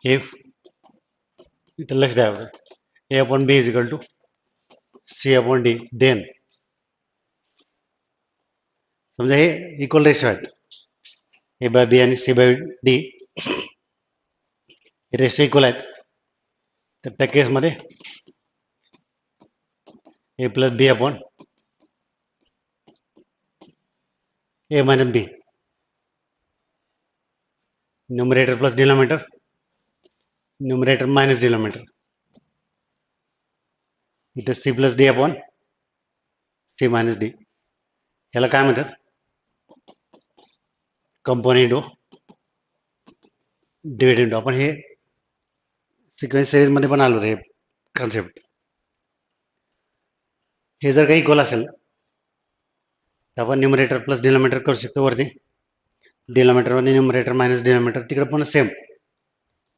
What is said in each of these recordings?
if इथं लक्ष द्यावं A upon B is equal to C upon D then समजा हे इक्वल रेशो आहेत ए बाय बी आणि C by D ratio equal आहेत तर त्या केसमध्ये A plus B upon A minus B numerator plus denominator numerator minus denominator इथं C plus D upon C minus D याला काय म्हणतात कंपोनेंट इंटू डिव्हिड इंटू आपण हे सिक्वेन्स सिरीजमध्ये पण आलो हे कॉन्सेप्ट हे जर काही इक्वल असेल तर आपण न्यूमरेटर प्लस डिनोमिनेटर करू शकतो वरती डिनोमिनेटरमध्ये न्यूमरेटर मायनस डिनोमिनेटर तिकडे पण same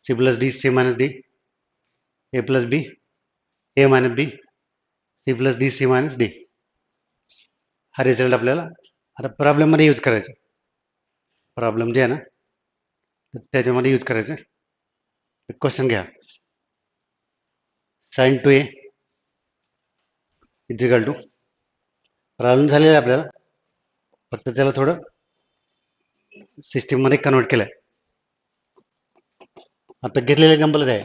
C plus D C minus D A plus B A minus B C plus D C minus D हा रिझल्ट आपल्याला आता प्रॉब्लेममध्ये यूज करायचा प्रॉब्लेम जे आहे ना तर त्याच्यामध्ये यूज करायचं क्वेश्चन घ्या साइन टू ए इजिकल टू प्रॉब्लेम झालेला आहे आपल्याला फक्त त्याला थोडं सिस्टीममध्ये कन्वर्ट केलं आहे आता घेतलेलं एक्झाम्पलच आहे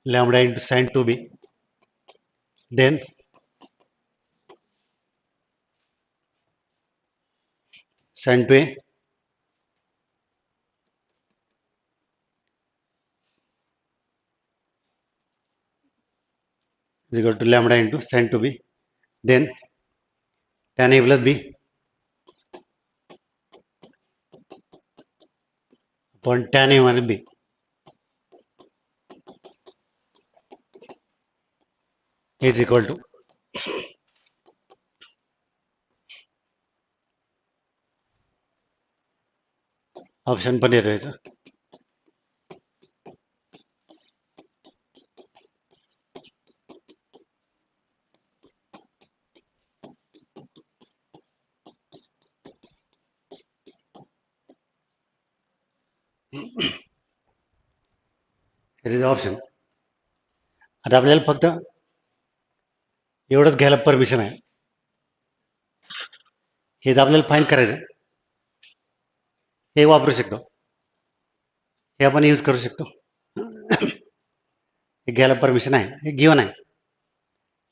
lambda into sine two B then sine two A is equal to lambda into sin 2b then tan a plus b upon tan a minus b is equal to option पण येतो याचा option आता आपल्याला फक्त एवढंच घ्यायला permission आहे हे जर आपल्याला फाईंड करायचं हे वापरू शकतो हे आपण यूज करू शकतो हे घ्यायला परमिशन आहे हे गिवन आहे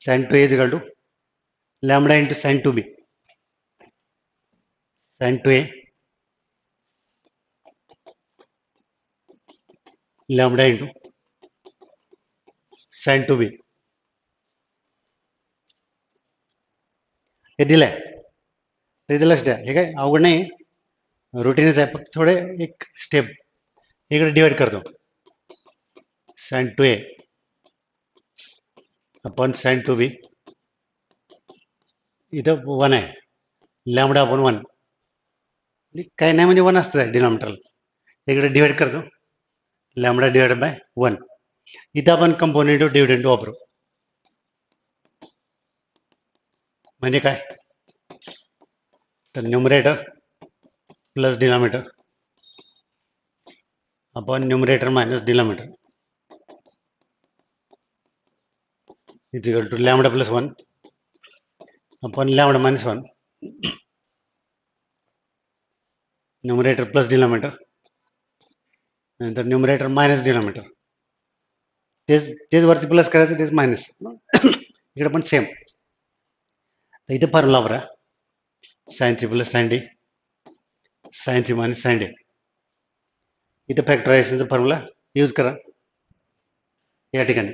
sine two A is equal to lambda into sine two B sine two A lambda into sine two B हे दिलंय तर इथे लक्ष द्या हे काय अवघड नाही रुटीनच आहे फक्त थोडे एक स्टेप इकडे डिवाइड करतो साइन टू ए अपॉन साइन टू बी इथं वन आहे लॅमडा अपॉन वन काही नाही म्हणजे वन असतं डिनॉमिनेटरला इकडे डिवाइड करतो लॅमडा डिवाइड बाय वन इथं आपण कंपोनेंट ऑफ डिव्हिडंड वापरू म्हणजे काय तर numerator plus denominator upon numerator minus denominator is equal to lambda plus one upon lambda minus one numerator plus denominator नंतर न्यूमरेटर मायनस डिनॉमिनेटर तेच वरती प्लस करायचं तेच मायनस इकडे पण सेम तर इथे फॉर्म्युला वापरा sine C plus sine D sine C minus sine D इथं फॅक्टरायझेशनचा फॉर्म्युला यूज करा या ठिकाणी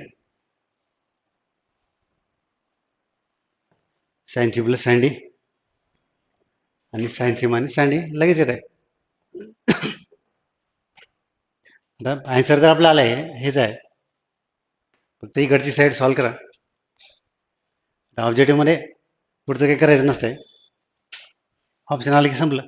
sine C plus sine D आणि sine C minus sine D लगेच येत आहे आता आन्सर तर आपला आला आहे हेच आहे फक्त इकडची साईड सॉल्व करा ऑब्जेक्टिव्हमध्ये पुढचं काही करायचं नसतंय ऑप्शन आलं की संपलं